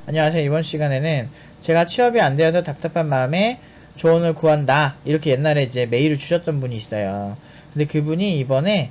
안녕하세요. 이번 시간에는 제가 취업이 안 되어서 답답한 마음에 조언을 구한다. 이렇게 옛날에 이제 메일을 주셨던 분이 있어요. 근데 그분이 이번에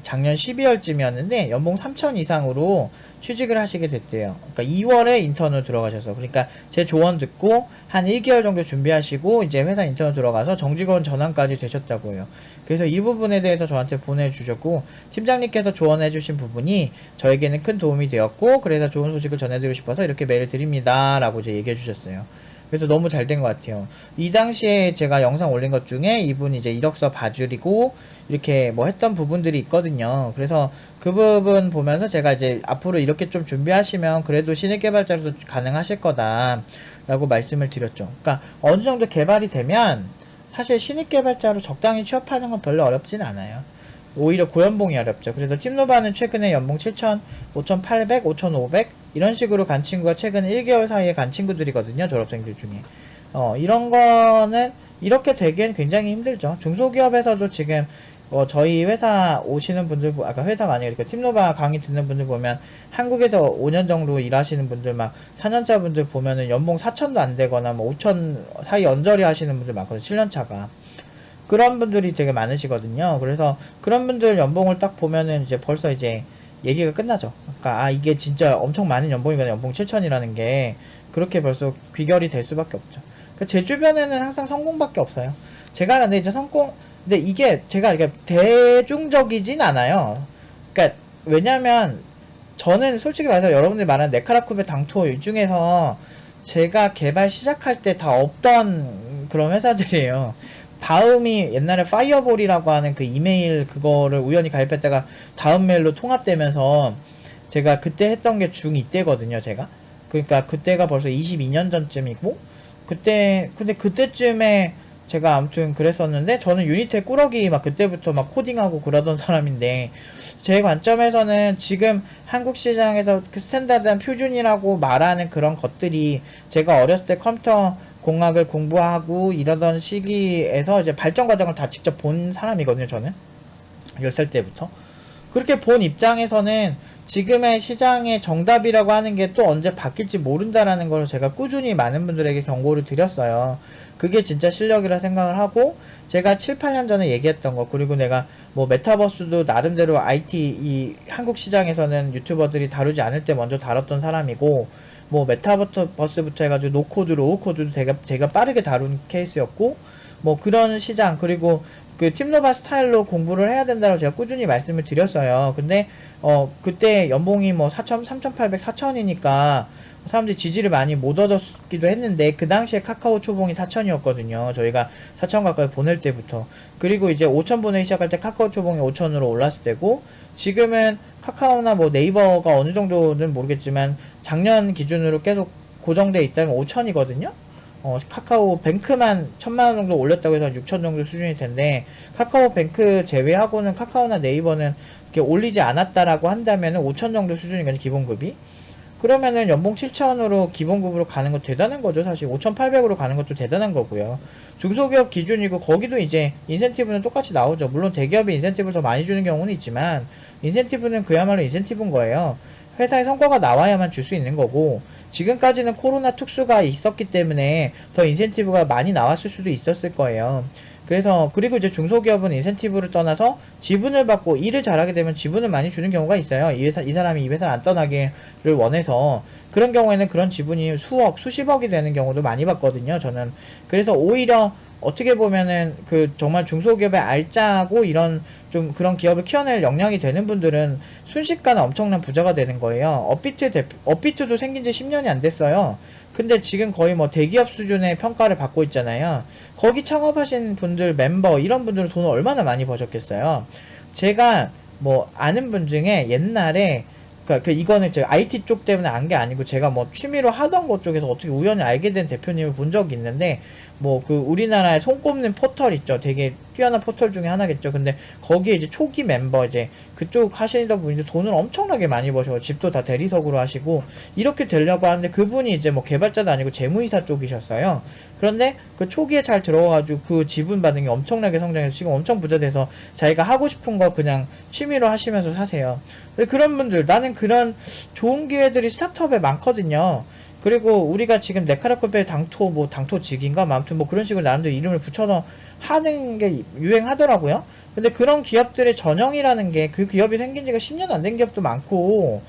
작년 12월쯤이었는데 연봉 3천 이상으로 취직을 하시게 됐대요. 그러니까 2월에 인턴으로 들어가셔서, 그러니까 제 조언 듣고 한 1개월 정도 준비하시고 이제 회사 인턴으로 들어가서 정직원 전환까지 되셨다고 해요. 그래서 이 부분에 대해서 저한테 보내주셨고, 팀장님께서 조언해 주신 부분이 저에게는 큰 도움이 되었고, 그래서 좋은 소식을 전해드리고 싶어서 이렇게 메일을 드립니다 라고 이제 얘기해 주셨어요. 그래서 너무 잘 된 것 같아요. 이 당시에 제가 영상 올린 것 중에 이분이 이제 이력서 봐주리고 이렇게 뭐 했던 부분들이 있거든요. 그래서 그 부분 보면서 제가 이제 앞으로 이렇게 좀 준비하시면 그래도 신입 개발자로도 가능하실 거다 라고 말씀을 드렸죠. 그러니까 어느 정도 개발이 되면 사실 신입 개발자로 적당히 취업하는 건 별로 어렵진 않아요. 오히려 고연봉이 어렵죠. 그래서 팀노바는 최근에 연봉 7천, 5,800, 5,500 이런 식으로 간 친구가 최근 1개월 사이에 간 친구들이거든요. 졸업생들 중에. 이런 거는 이렇게 되기엔 굉장히 힘들죠. 중소기업에서도 지금 저희 회사 오시는 분들, 아까 회사가 아니라 이렇게 팀노바 강의 듣는 분들 보면 한국에서 5년 정도 일하시는 분들, 막 4년차 분들 보면은 연봉 4천도 안 되거나 뭐 5천 사이 언저리 하시는 분들 많거든요. 7년차가. 그런 분들이 되게 많으시거든요. 그래서 그런 분들 연봉을 딱 보면은 이제 벌써 이제 얘기가 끝나죠. 그러니까 이게 진짜 엄청 많은 연봉이거든요. 연봉 7천이라는 게 그렇게 벌써 귀결이 될 수밖에 없죠. 그러니까 제 주변에는 항상 성공밖에 없어요. 제가 근데 이제 근데 이게 제가 이게 대중적이진 않아요. 그러니까 왜냐면 저는 솔직히 말해서 여러분들이 말하는 네카라쿠베 당토 이 중에서 제가 개발 시작할 때 다 없던 그런 회사들이에요. 다음이 옛날에 파이어볼이라고 하는 그 이메일 그거를 우연히 가입했다가 다음 메일로 통합되면서 제가 그때 했던 게 중2 때거든요, 제가. 그러니까 그때가 벌써 22년 전쯤이고, 근데 그때쯤에 제가 아무튼 그랬었는데, 저는 유니텔 꾸러기 막 그때부터 막 코딩하고 그러던 사람인데, 제 관점에서는 지금 한국 시장에서 그 스탠다드한 표준이라고 말하는 그런 것들이 제가 어렸을 때 컴퓨터 공학을 공부하고 이러던 시기에서 이제 발전 과정을 다 직접 본 사람이거든요, 저는. 10살 때부터. 그렇게 본 입장에서는 지금의 시장의 정답이라고 하는 게 또 언제 바뀔지 모른다라는 걸 제가 꾸준히 많은 분들에게 경고를 드렸어요. 그게 진짜 실력이라 생각을 하고, 제가 7, 8년 전에 얘기했던 거, 그리고 내가 뭐 메타버스도 나름대로 IT 이 한국 시장에서는 유튜버들이 다루지 않을 때 먼저 다뤘던 사람이고, 뭐 메타버스부터 해가지고 노코드, 로우코드도 제가 빠르게 다룬 케이스였고, 뭐 그런 시장, 그리고 그 팀노바 스타일로 공부를 해야 된다고 제가 꾸준히 말씀을 드렸어요. 근데 그때 연봉이 뭐 4천, 3,800, 4천이니까 사람들이 지지를 많이 못 얻었기도 했는데, 그 당시에 카카오 초봉이 4천이었거든요. 저희가 4천 가까이 보낼 때부터. 그리고 이제 5천 보내기 시작할 때 카카오 초봉이 5천으로 올랐을 때고, 지금은 카카오나 뭐 네이버가 어느 정도는 모르겠지만 작년 기준으로 계속 고정돼 있다면 5천이거든요. 카카오 뱅크만 1,000만원 정도 올렸다고 해서 6천 정도 수준일 텐데, 카카오 뱅크 제외하고는 카카오나 네이버는 이렇게 올리지 않았다라고 한다면 5천 정도 수준이거든요, 기본급이. 그러면은 연봉 7천으로 기본급으로 가는 거 대단한 거죠. 사실 5,800으로 가는 것도 대단한 거고요. 중소기업 기준이고, 거기도 이제 인센티브는 똑같이 나오죠. 물론 대기업이 인센티브를 더 많이 주는 경우는 있지만, 인센티브는 그야말로 인센티브인 거예요. 회사의 성과가 나와야만 줄 수 있는 거고, 지금까지는 코로나 특수가 있었기 때문에 더 인센티브가 많이 나왔을 수도 있었을 거예요. 그래서, 그리고 이제 중소기업은 인센티브를 떠나서 지분을 받고 일을 잘하게 되면 지분을 많이 주는 경우가 있어요. 이 사람이 이 회사를 안 떠나기를 원해서. 그런 경우에는 그런 지분이 수억, 수십억이 되는 경우도 많이 봤거든요, 저는. 그래서 오히려 어떻게 보면은 그 정말 중소기업의 알짜고 이런 좀 그런 기업을 키워낼 역량이 되는 분들은 순식간에 엄청난 부자가 되는 거예요. 업비트도 생긴 지 10년이 안 됐어요. 근데 지금 거의 뭐 대기업 수준의 평가를 받고 있잖아요. 거기 창업하신 분들, 멤버, 이런 분들은 돈을 얼마나 많이 버셨겠어요. 제가 뭐 아는 분 중에 옛날에, 그러니까 이거는 제가 IT 쪽 때문에 안 게 아니고, 제가 뭐 취미로 하던 것 쪽에서 어떻게 우연히 알게 된 대표님을 본 적이 있는데, 뭐 그 우리나라에 손꼽는 포털 있죠. 되게 뛰어난 포털 중에 하나겠죠. 근데 거기에 이제 초기 멤버 이제 그쪽 하시던 분이 돈을 엄청나게 많이 버셔. 집도 다 대리석으로 하시고 이렇게 되려고 하는데 그분이 이제 뭐 개발자도 아니고 재무이사 쪽이셨어요. 그런데 그 초기에 잘 들어가가지고 그 지분 반응이 엄청나게 성장해서 지금 엄청 부자 돼서 자기가 하고 싶은 거 그냥 취미로 하시면서 사세요. 그런 분들, 나는 그런 좋은 기회들이 스타트업에 많거든요. 그리고 우리가 지금 네카라쿠페 당토 뭐 당토직인가 뭐 아무튼 뭐 그런 식으로 나름대로 이름을 붙여서 하는 게 유행하더라고요. 근데 그런 기업들의 전형이라는 게 그 기업이 생긴 지가 10년 안 된 기업도 많고,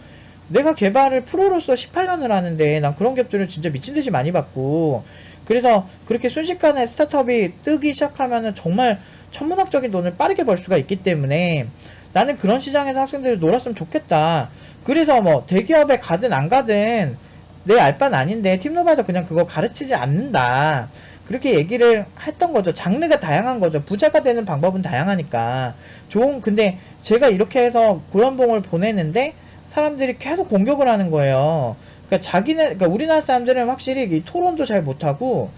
내가 개발을 프로로서 18년을 하는데 난 그런 기업들을 진짜 미친듯이 많이 봤고, 그래서 그렇게 순식간에 스타트업이 뜨기 시작하면은 정말 천문학적인 돈을 빠르게 벌 수가 있기 때문에 나는 그런 시장에서 학생들이 놀았으면 좋겠다. 그래서 뭐 대기업에 가든 안 가든 내 알바는 아닌데 팀노바에서 그냥 그거 가르치지 않는다. 그렇게 얘기를 했던 거죠. 장르가 다양한 거죠. 부자가 되는 방법은 다양하니까. 근데 제가 이렇게 해서 고연봉을 보내는데 사람들이 계속 공격을 하는 거예요. 그러니까 우리나라 사람들은 확실히 이 토론도 잘 못하고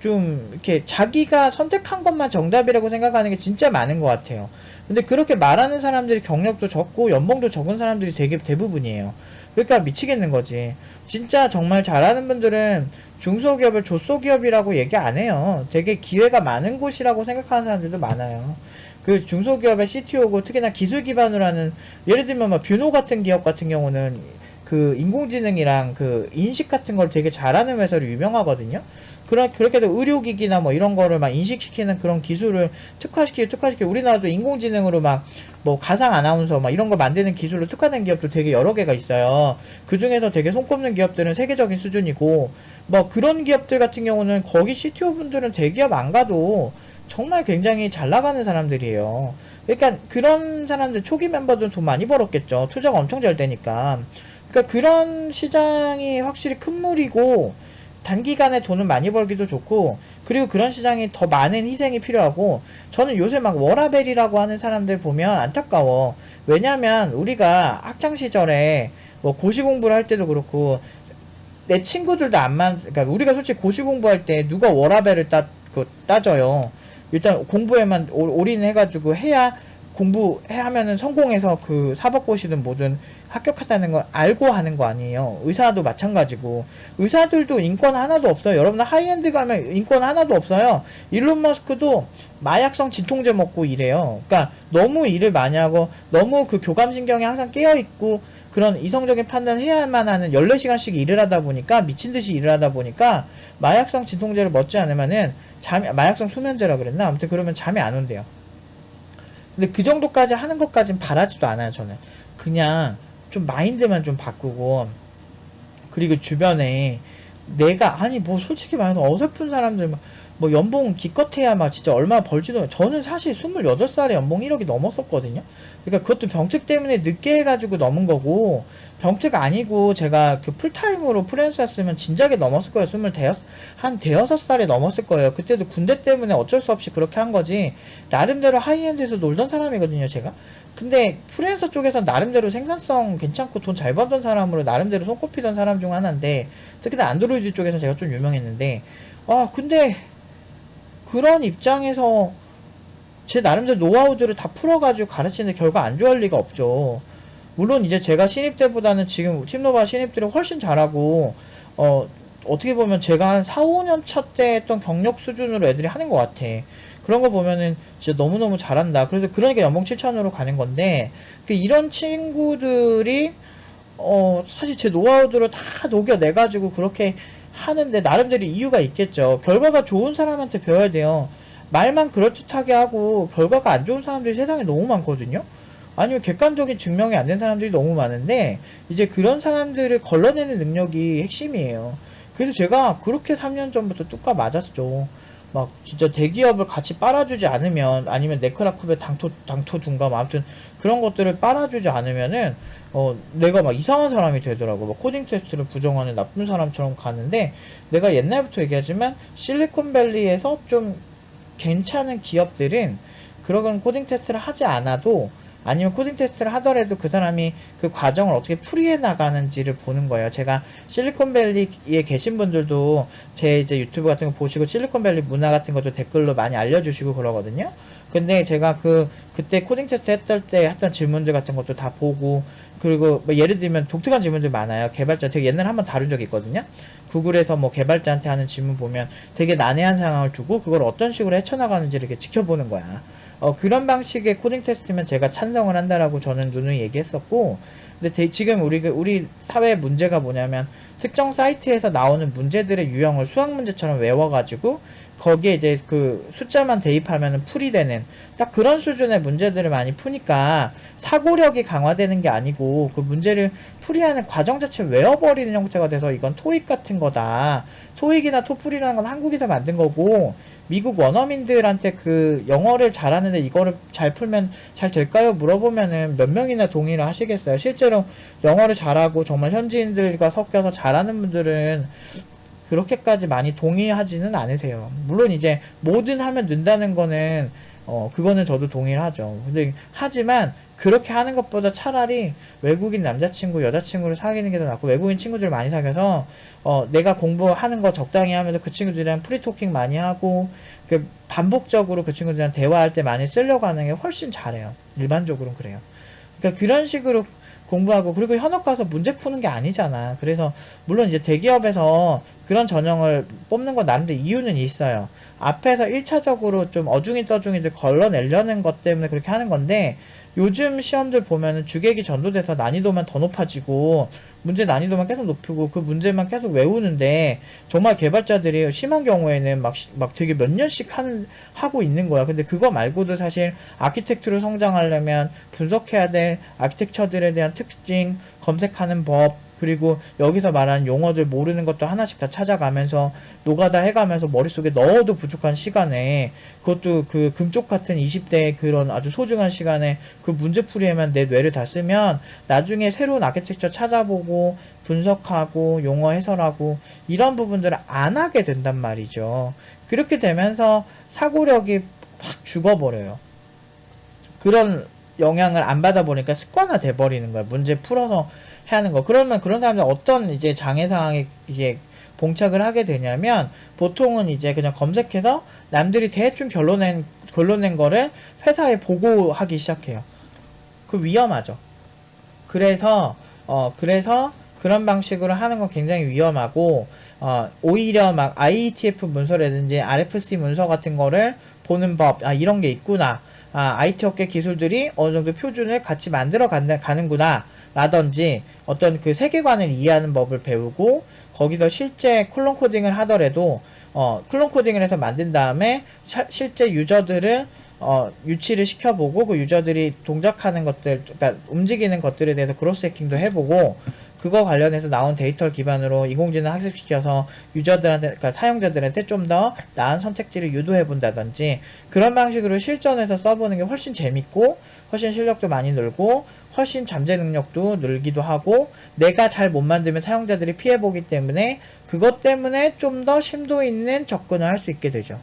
좀 이렇게 자기가 선택한 것만 정답이라고 생각하는 게 진짜 많은 것 같아요. 근데 그렇게 말하는 사람들이 경력도 적고 연봉도 적은 사람들이 되게 대부분이에요. 그러니까 미치겠는 거지. 진짜 정말 잘하는 분들은 중소기업을 조소기업이라고 얘기 안 해요. 되게 기회가 많은 곳이라고 생각하는 사람들도 많아요. 그 중소기업의 CTO고 특히나 기술 기반으로 하는, 예를 들면 막 뷰노 같은 기업 같은 경우는 그 인공지능이랑 그 인식 같은 걸 되게 잘하는 회사로 유명하거든요. 그렇게 해서 의료기기나 뭐 이런 거를 막 인식시키는 그런 기술을 특화시키고 우리나라도 인공지능으로 막 뭐 가상 아나운서 막 이런 거 만드는 기술로 특화된 기업도 되게 여러 개가 있어요. 그 중에서 되게 손꼽는 기업들은 세계적인 수준이고, 뭐 그런 기업들 같은 경우는 거기 CTO 분들은 대기업 안 가도 정말 굉장히 잘 나가는 사람들이에요. 그러니까 그런 사람들 초기 멤버들은 돈 많이 벌었겠죠. 투자가 엄청 잘 되니까. 그러니까 그런 시장이 확실히 큰 물이고 단기간에 돈을 많이 벌기도 좋고, 그리고 그런 시장이 더 많은 희생이 필요하고, 저는 요새 막 워라벨이라고 하는 사람들 보면 안타까워. 왜냐면 우리가 학창 시절에 뭐 고시 공부를 할 때도 그렇고 내 친구들도 그러니까 우리가 솔직히 고시 공부할 때 누가 워라벨을 따져요. 일단 공부에만 올인해가지고 해야 하면은 성공해서 그 사법고시든 뭐든 합격한다는 걸 알고 하는 거 아니에요. 의사도 마찬가지고. 의사들도 인권 하나도 없어요. 여러분들 하이엔드 가면 인권 하나도 없어요. 일론 머스크도 마약성 진통제 먹고 일해요. 그러니까 너무 일을 많이 하고 너무 그 교감신경이 항상 깨어있고 그런 이성적인 판단을 해야만 하는 14시간씩 일을 하다 보니까, 미친듯이 일을 하다 보니까 마약성 진통제를 먹지 않으면은 마약성 수면제라 그랬나? 아무튼 그러면 잠이 안 온대요. 근데 그 정도까지 하는 것까진 바라지도 않아요, 저는. 그냥 좀 마인드만 좀 바꾸고, 그리고 주변에 아니 뭐 솔직히 말해서 어설픈 사람들 뭐 연봉 기껏해야 막 진짜 얼마 벌지도, 저는 사실 28살에 연봉 1억이 넘었었거든요. 그러니까 그것도 병특 때문에 늦게 해가지고 넘은 거고, 병특 아니고 제가 그 풀타임으로 프리랜서 했으면 진작에 넘었을 거예요. 한 대여섯 살에 넘었을 거예요. 그때도 군대 때문에 어쩔 수 없이 그렇게 한 거지, 나름대로 하이엔드에서 놀던 사람이거든요, 제가. 근데 프리랜서 쪽에서 나름대로 생산성 괜찮고 돈 잘 벌던 사람으로 나름대로 손꼽히던 사람 중 하나인데, 특히나 안드로이드 쪽에서 제가 좀 유명했는데, 근데 그런 입장에서 제 나름대로 노하우들을 다 풀어가지고 가르치는데 결과 안 좋아할 리가 없죠. 물론 이제 제가 신입 때보다는 지금 팀노바 신입들이 훨씬 잘하고, 어떻게 보면 제가 한 4, 5년 차 때 했던 경력 수준으로 애들이 하는 것 같아. 그런 거 보면은 진짜 너무너무 잘한다. 그래서 그러니까 연봉 7천으로 가는 건데, 이런 친구들이 사실 제 노하우들을 다 녹여내가지고 그렇게 하는데 나름대로 이유가 있겠죠. 결과가 좋은 사람한테 배워야 돼요. 말만 그럴듯하게 하고 결과가 안 좋은 사람들이 세상에 너무 많거든요. 아니면 객관적인 증명이 안 된 사람들이 너무 많은데, 이제 그런 사람들을 걸러내는 능력이 핵심이에요. 그래서 제가 그렇게 3년 전부터 뚝까 맞았죠. 막 진짜 대기업을 같이 빨아주지 않으면, 아니면 네크라쿠베 당토 둔가 뭐 아무튼 그런 것들을 빨아주지 않으면은 내가 막 이상한 사람이 되더라고. 막 코딩 테스트를 부정하는 나쁜 사람처럼 가는데, 내가 옛날부터 얘기하지만 실리콘밸리에서 좀 괜찮은 기업들은 그런 코딩 테스트를 하지 않아도, 아니면 코딩 테스트를 하더라도 그 사람이 그 과정을 어떻게 풀이해 나가는지를 보는 거예요. 제가 실리콘밸리에 계신 분들도 제 이제 유튜브 같은 거 보시고 실리콘밸리 문화 같은 것도 댓글로 많이 알려주시고 그러거든요. 근데 제가 그때 코딩 테스트 했을 때 했던 질문들 같은 것도 다 보고, 그리고 뭐 예를 들면 독특한 질문들 많아요. 개발자, 되게 옛날에 한번 다룬 적이 있거든요. 구글에서 뭐 개발자한테 하는 질문 보면 되게 난해한 상황을 두고 그걸 어떤 식으로 헤쳐나가는지를 이렇게 지켜보는 거야. 그런 방식의 코딩 테스트면 제가 찬성을 한다라고 저는 누누이 얘기했었고, 근데 지금 우리 사회 문제가 뭐냐면 특정 사이트에서 나오는 문제들의 유형을 수학 문제처럼 외워가지고 거기에 이제 그 숫자만 대입하면 풀이 되는 딱 그런 수준의 문제들을 많이 푸니까 사고력이 강화되는 게 아니고 그 문제를 풀이하는 과정 자체를 외워버리는 형태가 돼서 이건 토익 같은 거다. 토익이나 토플이라는 건 한국에서 만든 거고 미국 원어민들한테 그 영어를 잘하는데 이거를 잘 풀면 잘 될까요? 물어보면은 몇 명이나 동의를 하시겠어요? 실제로 영어를 잘하고 정말 현지인들과 섞여서 잘하는 분들은 그렇게까지 많이 동의하지는 않으세요. 물론 이제 뭐든 하면 는다는 거는 그거는 저도 동의를 하죠. 근데 하지만 그렇게 하는 것보다 차라리 외국인 남자친구, 여자친구를 사귀는 게 더 낫고, 외국인 친구들 많이 사귀어서 내가 공부하는 거 적당히 하면서 그 친구들이랑 프리토킹 많이 하고 그 반복적으로 그 친구들이랑 대화할 때 많이 쓰려고 하는 게 훨씬 잘해요. 일반적으로는 그래요. 그러니까 그런 식으로 공부하고, 그리고 현업 가서 문제 푸는 게 아니잖아. 그래서 물론 이제 대기업에서 그런 전형을 뽑는 건 나름대로 이유는 있어요. 앞에서 1차적으로 좀 어중이 떠중이들 걸러내려는 것 때문에 그렇게 하는 건데, 요즘 시험들 보면은 주객이 전도돼서 난이도만 더 높아지고 문제 난이도만 계속 높이고 그 문제만 계속 외우는데, 정말 개발자들이 심한 경우에는 막 되게 몇 년씩 하고 있는 거야. 근데 그거 말고도 사실 아키텍트로 성장하려면 분석해야 될 아키텍처들에 대한 특징, 검색하는 법, 그리고 여기서 말하는 용어들 모르는 것도 하나씩 다 찾아가면서 노가다 해가면서 머릿속에 넣어도 부족한 시간에, 그것도 그 금쪽 같은 20대의 그런 아주 소중한 시간에 그 문제풀이에만 내 뇌를 다 쓰면 나중에 새로운 아키텍처 찾아보고 분석하고 용어 해설하고 이런 부분들을 안 하게 된단 말이죠. 그렇게 되면서 사고력이 확 죽어버려요. 그런 영향을 안 받아보니까 습관화 돼버리는 거야. 문제 풀어서 해야 하는 거. 그러면 그런 사람들 어떤 이제 장애 상황에 이제 봉착을 하게 되냐면, 보통은 이제 그냥 검색해서 남들이 대충 결론낸 거를 회사에 보고하기 시작해요. 그 위험하죠. 그래서 그런 방식으로 하는 건 굉장히 위험하고, 오히려 막 IETF 문서라든지 RFC 문서 같은 거를 보는 법, 이런 게 있구나. IT 업계 기술들이 어느 정도 표준을 같이 만들어 가는구나. 라든지 어떤 그 세계관을 이해하는 법을 배우고, 거기서 실제 클론 코딩을 하더라도 클론 코딩을 해서 만든 다음에 실제 유저들을 유치를 시켜보고 그 유저들이 동작하는 것들, 그러니까 움직이는 것들에 대해서 크로스 해킹도 해보고, 그거 관련해서 나온 데이터를 기반으로 인공지능 학습시켜서 유저들한테, 그러니까 사용자들한테 좀 더 나은 선택지를 유도해 본다든지, 그런 방식으로 실전에서 써보는 게 훨씬 재밌고 훨씬 실력도 많이 늘고 훨씬 잠재 능력도 늘기도 하고, 내가 잘 못 만들면 사용자들이 피해보기 때문에 그것 때문에 좀 더 심도 있는 접근을 할 수 있게 되죠.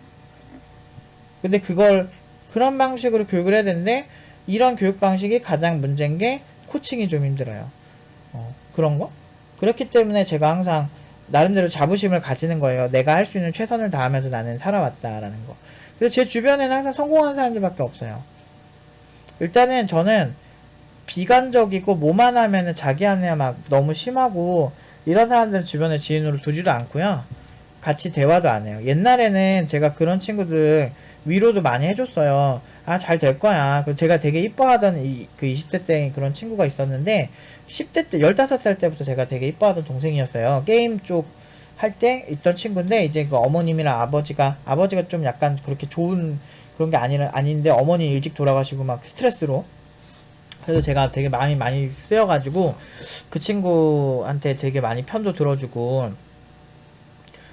근데 그런 방식으로 교육을 해야 되는데, 이런 교육 방식이 가장 문제인 게 코칭이 좀 힘들어요. 그런 거? 그렇기 때문에 제가 항상 나름대로 자부심을 가지는 거예요. 내가 할 수 있는 최선을 다하면서 나는 살아왔다라는 거. 그래서 제 주변에는 항상 성공한 사람들밖에 없어요. 일단은 저는 비관적이고 뭐만 하면은 자기 안에 막 너무 심하고 이런 사람들은 주변에 지인으로 두지도 않고요. 같이 대화도 안 해요. 옛날에는 제가 그런 친구들 위로도 많이 해줬어요. 잘 될 거야. 제가 되게 이뻐하던 그 20대 때 그런 친구가 있었는데, 10대 때, 15살 때부터 제가 되게 이뻐하던 동생이었어요. 게임 쪽 할 때 있던 친구인데, 이제 그 어머님이랑 아버지가 좀 약간 그렇게 좋은 그런 게 아닌데, 어머니 일찍 돌아가시고 막 스트레스로. 그래서 제가 되게 마음이 많이 쓰여가지고, 그 친구한테 되게 많이 편도 들어주고,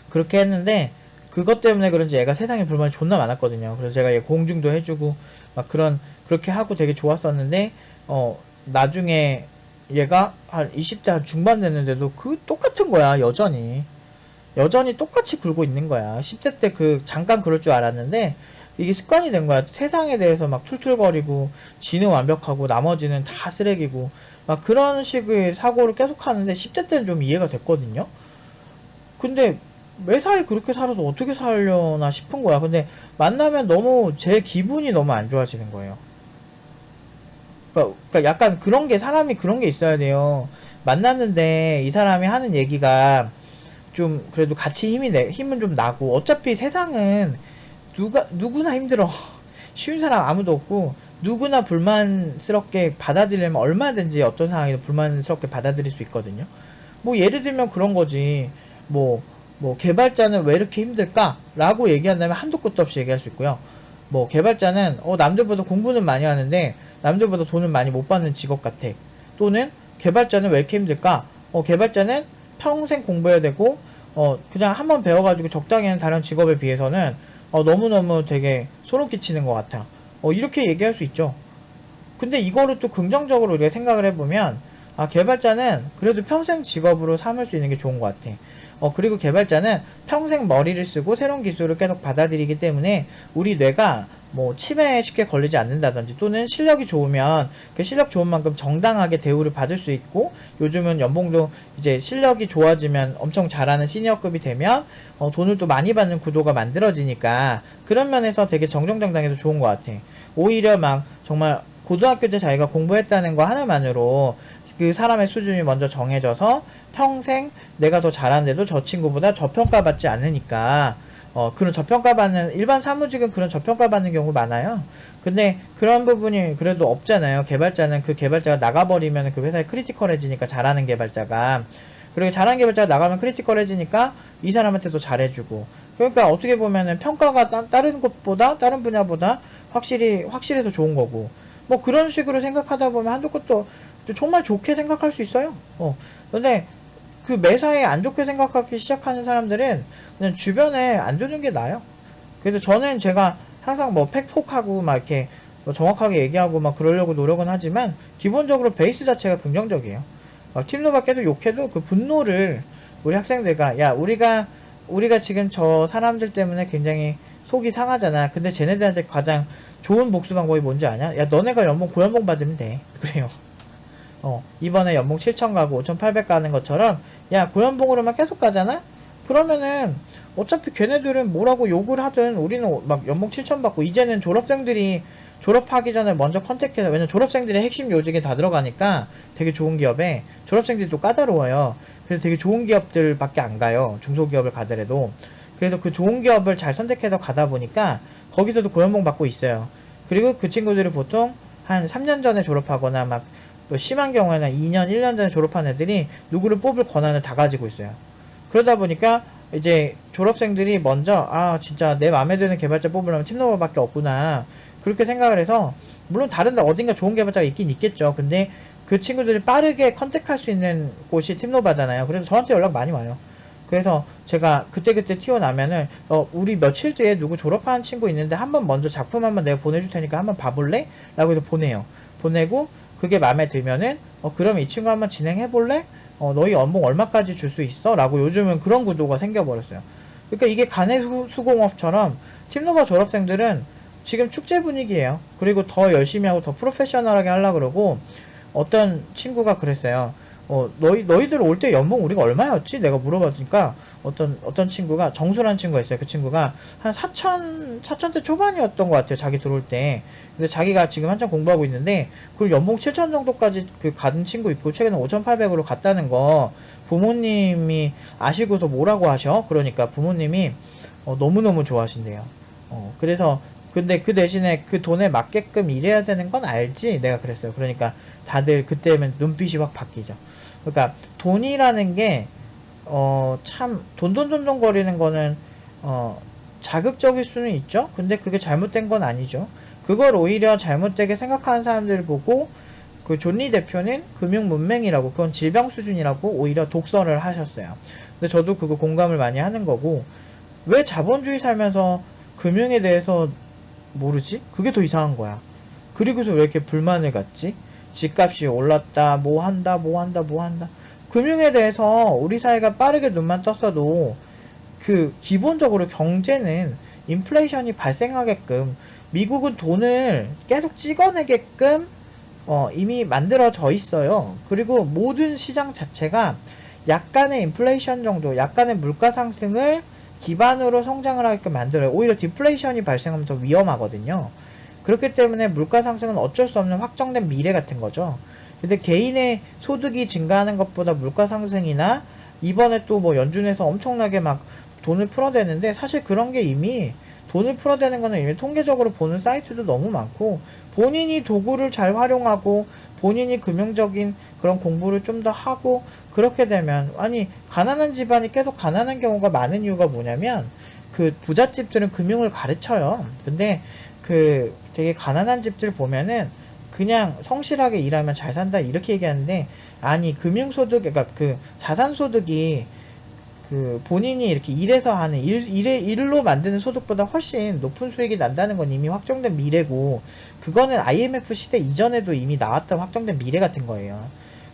그렇게 했는데, 그것 때문에 그런지 얘가 세상에 불만이 존나 많았거든요. 그래서 제가 얘 공중도 해주고 막 그렇게 하고 되게 좋았었는데, 나중에 얘가 한 20대 한 중반 됐는데도 똑같은 거야. 여전히 똑같이 굴고 있는 거야. 10대 때 잠깐 그럴 줄 알았는데 이게 습관이 된 거야. 세상에 대해서 막 툴툴거리고 지는 완벽하고 나머지는 다 쓰레기고 막 그런 식의 사고를 계속 하는데, 10대 때는 좀 이해가 됐거든요. 근데 매사에 그렇게 살아도 어떻게 살려나 싶은 거야. 근데 만나면 너무 제 기분이 너무 안 좋아지는 거예요. 그러니까 약간 그런 게, 사람이 그런 게 있어야 돼요. 만났는데 이 사람이 하는 얘기가 좀 그래도 같이 힘은 좀 나고, 어차피 세상은 누구나 힘들어. 쉬운 사람 아무도 없고, 누구나 불만스럽게 받아들이려면 얼마든지 어떤 상황이든 불만스럽게 받아들일 수 있거든요. 뭐 예를 들면 그런 거지. 뭐 개발자는 왜 이렇게 힘들까? 라고 얘기한다면 한도 끝도 없이 얘기할 수 있고요. 뭐 개발자는 남들보다 공부는 많이 하는데 남들보다 돈은 많이 못 받는 직업 같아. 또는 개발자는 왜 이렇게 힘들까? 개발자는 평생 공부해야 되고 그냥 한번 배워가지고 적당히 하는 다른 직업에 비해서는 너무너무 되게 소름 끼치는 것 같아. 이렇게 얘기할 수 있죠. 근데 이거를 또 긍정적으로 우리가 생각을 해보면, 개발자는 그래도 평생 직업으로 삼을 수 있는 게 좋은 것 같아. 그리고 개발자는 평생 머리를 쓰고 새로운 기술을 계속 받아들이기 때문에 우리 뇌가 뭐 치매에 쉽게 걸리지 않는다든지, 또는 실력이 좋으면 그 실력 좋은 만큼 정당하게 대우를 받을 수 있고, 요즘은 연봉도 이제 실력이 좋아지면 엄청 잘하는 시니어급이 되면 돈을 또 많이 받는 구도가 만들어지니까, 그런 면에서 되게 정정당당해서 좋은 것 같아. 오히려 막 정말 고등학교 때 자기가 공부했다는 거 하나만으로 그 사람의 수준이 먼저 정해져서 평생 내가 더 잘하는데도 저 친구보다 저평가받지 않으니까, 그런 저평가받는, 일반 사무직은 그런 저평가받는 경우 많아요. 근데 그런 부분이 그래도 없잖아요. 개발자는 그 개발자가 나가버리면 그 회사에 크리티컬해지니까, 잘하는 개발자가. 그리고 잘하는 개발자가 나가면 크리티컬해지니까 이 사람한테 도 잘해주고. 그러니까 어떻게 보면은 평가가 다른 곳보다, 다른 분야보다 확실히 더 좋은 거고. 뭐 그런 식으로 생각하다 보면 한도 끝도 정말 좋게 생각할 수 있어요. 근데 그 매사에 안 좋게 생각하기 시작하는 사람들은 그냥 주변에 안 두는 게 나아요. 그래서 저는 제가 항상 뭐 팩폭하고 막 이렇게 뭐 정확하게 얘기하고 막 그러려고 노력은 하지만, 기본적으로 베이스 자체가 긍정적이에요. 팀노 밖에도 욕해도 그 분노를 우리 학생들과, 야, 우리가 지금 저 사람들 때문에 굉장히 속이 상하잖아. 근데 쟤네들한테 가장 좋은 복수 방법이 뭔지 아냐? 야, 너네가 고연봉 받으면 돼. 그래요. 이번에 연봉 7천 가고 5,800 가는 것처럼, 야, 고연봉으로만 계속 가잖아? 그러면은 어차피 걔네들은 뭐라고 욕을 하든 우리는 막 연봉 7천 받고, 이제는 졸업생들이 졸업하기 전에 먼저 컨택해서, 왜냐면 졸업생들이 핵심 요직에 다 들어가니까 되게 좋은 기업에, 졸업생들이 또 까다로워요. 그래서 되게 좋은 기업들밖에 안 가요. 중소기업을 가더라도. 그래서 그 좋은 기업을 잘 선택해서 가다 보니까 거기서도 고연봉 받고 있어요. 그리고 그 친구들이 보통 한 3년 전에 졸업하거나, 막 심한 경우에는 2년, 1년 전에 졸업한 애들이 누구를 뽑을 권한을 다 가지고 있어요. 그러다 보니까 이제 졸업생들이 먼저, 진짜 내 마음에 드는 개발자 뽑으려면 팀노버밖에 없구나, 그렇게 생각을 해서, 물론 다른 어딘가 좋은 개발자가 있긴 있겠죠. 근데 그 친구들이 빠르게 컨택할 수 있는 곳이 팀노바잖아요. 그래서 저한테 연락 많이 와요. 그래서 제가 그때그때 튀어나면은, 우리 며칠 뒤에 누구 졸업하는 친구 있는데 한번 먼저 작품 한번 내가 보내줄 테니까 한번 봐볼래? 라고 해서 보내요. 보내고 그게 마음에 들면은, 그럼 이 친구 한번 진행해볼래? 너희 연봉 얼마까지 줄 수 있어? 라고, 요즘은 그런 구도가 생겨버렸어요. 그러니까 이게 가내수공업처럼 팀노바 졸업생들은 지금 축제 분위기예요. 그리고 더 열심히 하고 더 프로페셔널하게 하려고 그러고, 어떤 친구가 그랬어요. 너희들 올 때 연봉 우리가 얼마였지? 내가 물어봤으니까, 어떤 친구가, 정수라는 친구가 있어요. 그 친구가 한 4천대 초반이었던 것 같아요. 자기 들어올 때. 근데 자기가 지금 한참 공부하고 있는데, 그리고 연봉 7천 정도까지 가는 친구 있고, 최근에 5,800으로 갔다는 거, 부모님이 아시고서 뭐라고 하셔? 그러니까 부모님이, 너무너무 좋아하신대요. 그래서, 근데 그 대신에 그 돈에 맞게끔 일해야 되는 건 알지? 내가 그랬어요. 그러니까 다들 그때면 눈빛이 확 바뀌죠. 그러니까 돈이라는 게, 참, 돈돈돈돈 거리는 거는, 자극적일 수는 있죠? 근데 그게 잘못된 건 아니죠. 그걸 오히려 잘못되게 생각하는 사람들 보고, 그 존리 대표는 금융문맹이라고, 그건 질병 수준이라고 오히려 독설을 하셨어요. 근데 저도 그거 공감을 많이 하는 거고, 왜 자본주의 살면서 금융에 대해서 모르지? 그게 더 이상한 거야. 그리고서 왜 이렇게 불만을 갖지? 집값이 올랐다, 뭐 한다. 금융에 대해서 우리 사회가 빠르게 눈만 떴어도, 그 기본적으로 경제는 인플레이션이 발생하게끔, 미국은 돈을 계속 찍어내게끔 이미 만들어져 있어요. 그리고 모든 시장 자체가 약간의 인플레이션 정도, 약간의 물가 상승을 기반으로 성장을 하게끔 만들어요. 오히려 디플레이션이 발생하면 더 위험하거든요. 그렇기 때문에 물가 상승은 어쩔 수 없는 확정된 미래 같은 거죠. 근데 개인의 소득이 증가하는 것보다 물가 상승이나 이번에 또 뭐 연준에서 엄청나게 막 돈을 풀어대는데, 사실 그런 게 이미 돈을 풀어대는 거는 이미 통계적으로 보는 사이트도 너무 많고, 본인이 도구를 잘 활용하고 본인이 금융적인 그런 공부를 좀 더 하고 그렇게 되면, 아니 가난한 집안이 계속 가난한 경우가 많은 이유가 뭐냐면, 그 부잣집들은 금융을 가르쳐요. 근데 그 되게 가난한 집들 보면은 그냥 성실하게 일하면 잘 산다 이렇게 얘기하는데, 아니 금융소득, 그러니까 그 자산소득이 그 본인이 이렇게 일해서 하는 일로 만드는 소득보다 훨씬 높은 수익이 난다는 건 이미 확정된 미래고, 그거는 IMF 시대 이전에도 이미 나왔던 확정된 미래 같은 거예요.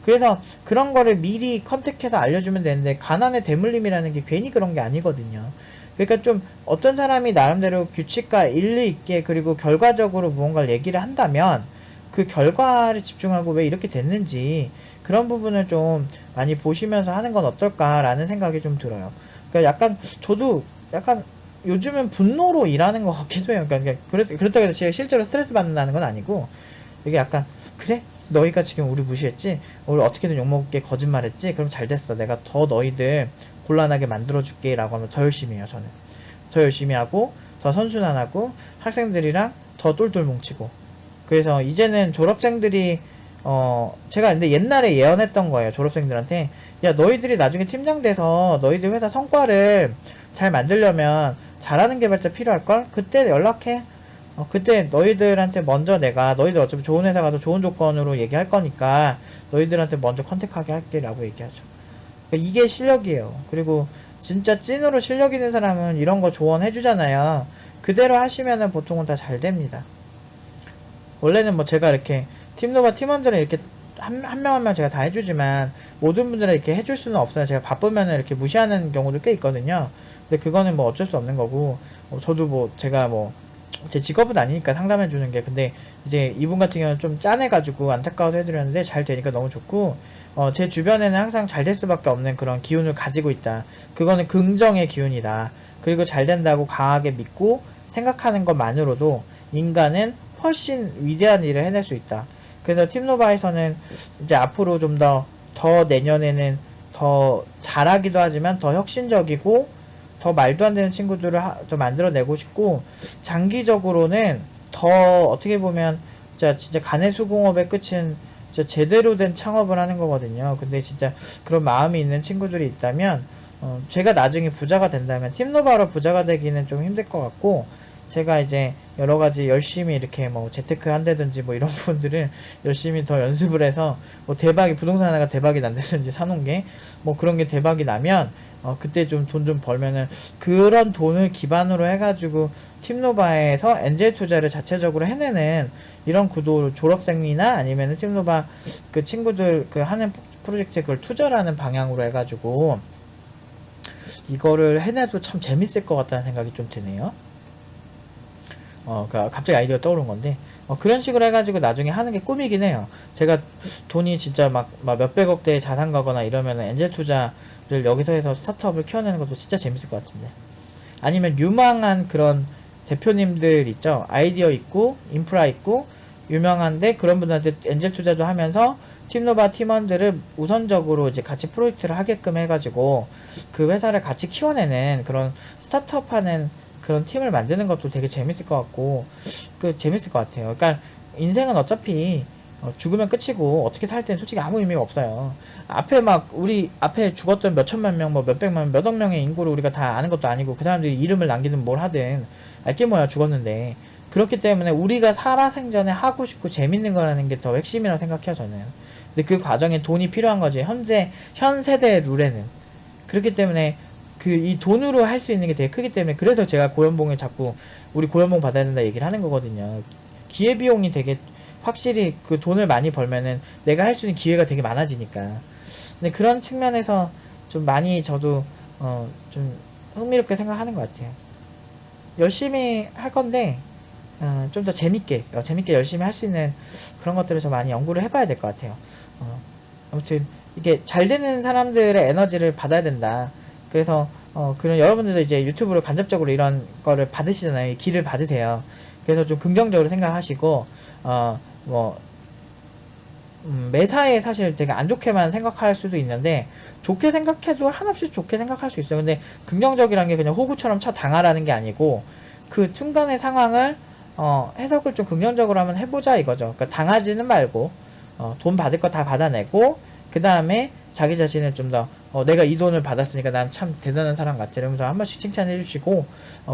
그래서 그런 거를 미리 컨택해서 알려주면 되는데, 가난의 대물림이라는 게 괜히 그런 게 아니거든요. 그러니까 좀 어떤 사람이 나름대로 규칙과 일리 있게 그리고 결과적으로 무언가를 얘기를 한다면 그 결과를 집중하고 왜 이렇게 됐는지 그런 부분을 좀 많이 보시면서 하는 건 어떨까라는 생각이 좀 들어요. 그러니까 약간 저도 약간 요즘은 분노로 일하는 것 같기도 해요. 그러니까 그렇다고 해서 제가 실제로 스트레스 받는다는 건 아니고, 이게 약간, 그래? 너희가 지금 우리 무시했지? 우리 어떻게든 욕먹게 거짓말했지? 그럼 잘 됐어. 내가 더 너희들 곤란하게 만들어줄게 라고 하면 더 열심히 해요. 저는 더 열심히 하고 더 선순환하고 학생들이랑 더 똘똘 뭉치고. 그래서 이제는 졸업생들이 제가 근데 옛날에 예언했던 거예요. 졸업생들한테, 야 너희들이 나중에 팀장 돼서 너희들 회사 성과를 잘 만들려면 잘하는 개발자 필요할걸? 그때 연락해. 그때 너희들한테 먼저 내가, 너희들 어차피 좋은 회사 가서 좋은 조건으로 얘기할 거니까 너희들한테 먼저 컨택하게 할게 라고 얘기하죠. 그러니까 이게 실력이에요. 그리고 진짜 찐으로 실력 있는 사람은 이런 거 조언해 주잖아요. 그대로 하시면은 보통은 다 잘 됩니다. 원래는 뭐 제가 이렇게 팀노바 팀원들은 이렇게 한 명 한 명 제가 다 해주지만 모든 분들은 이렇게 해줄 수는 없어요. 제가 바쁘면은 이렇게 무시하는 경우도 꽤 있거든요. 근데 그거는 뭐 어쩔 수 없는 거고, 저도 뭐 제가 뭐 제 직업은 아니니까 상담해 주는 게, 근데 이제 이분 같은 경우는 좀 짠해가지고 안타까워서 해드렸는데 잘 되니까 너무 좋고, 제 주변에는 항상 잘 될 수밖에 없는 그런 기운을 가지고 있다. 그거는 긍정의 기운이다. 그리고 잘 된다고 강하게 믿고 생각하는 것만으로도 인간은 훨씬 위대한 일을 해낼 수 있다. 그래서 팀노바에서는 이제 앞으로 좀 더 내년에는 더 잘하기도 하지만 더 혁신적이고 더 말도 안 되는 친구들을 더 만들어내고 싶고, 장기적으로는 더 어떻게 보면 진짜 가내수공업의 끝은 진짜 제대로 된 창업을 하는 거거든요. 근데 진짜 그런 마음이 있는 친구들이 있다면, 제가 나중에 부자가 된다면 팀노바로 부자가 되기는 좀 힘들 것 같고, 제가 이제 여러 가지 열심히 이렇게 뭐 재테크 한다든지 뭐 이런 부분들을 열심히 더 연습을 해서 뭐 대박이, 부동산 하나가 대박이 난다든지 사놓은 게 뭐 그런 게 대박이 나면, 그때 좀 돈 좀 벌면은 그런 돈을 기반으로 해가지고 팀노바에서 엔젤 투자를 자체적으로 해내는 이런 구도, 졸업생이나 아니면은 팀노바 그 친구들 그 하는 프로젝트에 그걸 투자라는 방향으로 해가지고 이거를 해내도 참 재밌을 것 같다는 생각이 좀 드네요. 갑자기 아이디어가 떠오른 건데, 그런 식으로 해가지고 나중에 하는 게 꿈이긴 해요. 제가 돈이 진짜 막 몇백억대의 자산 가거나 이러면은 엔젤 투자를 여기서 해서 스타트업을 키워내는 것도 진짜 재밌을 것 같은데. 아니면 유망한 그런 대표님들 있죠. 아이디어 있고, 인프라 있고, 유명한데 그런 분들한테 엔젤 투자도 하면서 팀노바 팀원들을 우선적으로 이제 같이 프로젝트를 하게끔 해가지고 그 회사를 같이 키워내는 그런 스타트업 하는 그런 팀을 만드는 것도 되게 재밌을 것 같고, 재밌을 것 같아요. 그러니까 인생은 어차피 죽으면 끝이고 어떻게 살 때는 솔직히 아무 의미가 없어요. 앞에 막 우리 앞에 죽었던 몇 천만 명, 뭐 몇백만 명, 몇억 명의 인구를 우리가 다 아는 것도 아니고, 그 사람들이 이름을 남기든 뭘 하든 알게 뭐야, 죽었는데. 그렇기 때문에 우리가 살아생전에 하고 싶고 재밌는 거라는 게 더 핵심이라고 생각해요, 저는. 근데 그 과정에 돈이 필요한 거지, 현 세대 룰에는. 그렇기 때문에 이 돈으로 할 수 있는 게 되게 크기 때문에, 그래서 제가 고연봉을 자꾸 우리 고연봉 받아야 된다 얘기를 하는 거거든요. 기회비용이 되게 확실히 그 돈을 많이 벌면은 내가 할 수 있는 기회가 되게 많아지니까. 근데 그런 측면에서 좀 많이 저도 좀 흥미롭게 생각하는 것 같아요. 열심히 할 건데 좀 더 재밌게 열심히 할 수 있는 그런 것들을 좀 많이 연구를 해봐야 될 것 같아요. 아무튼 이게 잘 되는 사람들의 에너지를 받아야 된다. 그래서 그런 여러분들도 이제 유튜브로 간접적으로 이런 거를 받으시잖아요. 기를 받으세요. 그래서 좀 긍정적으로 생각하시고 뭐 매사에 사실 되게 안 좋게만 생각할 수도 있는데 좋게 생각해도 한없이 좋게 생각할 수 있어요. 근데 긍정적이란 게 그냥 호구처럼 쳐 당하라는 게 아니고 그 순간의 상황을 해석을 좀 긍정적으로 한번 해보자 이거죠. 그러니까 당하지는 말고 돈 받을 거 다 받아내고 그 다음에 자기 자신을 좀 더 내가 이 돈을 받았으니까 난 참 대단한 사람 같아 이러면서 한 번씩 칭찬해 주시고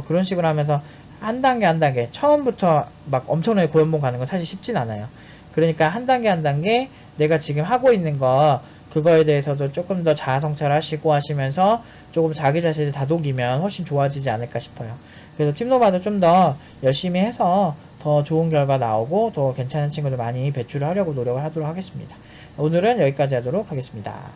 그런 식으로 하면서 한 단계 한 단계 처음부터 막 엄청나게 고연봉 가는 건 사실 쉽진 않아요. 그러니까 한 단계 한 단계 내가 지금 하고 있는 거 그거에 대해서도 조금 더 자아성찰하시고 하시면서 조금 자기 자신을 다독이면 훨씬 좋아지지 않을까 싶어요. 그래서 팀노바도 좀 더 열심히 해서 더 좋은 결과 나오고 더 괜찮은 친구들 많이 배출을 하려고 노력을 하도록 하겠습니다. 오늘은 여기까지 하도록 하겠습니다.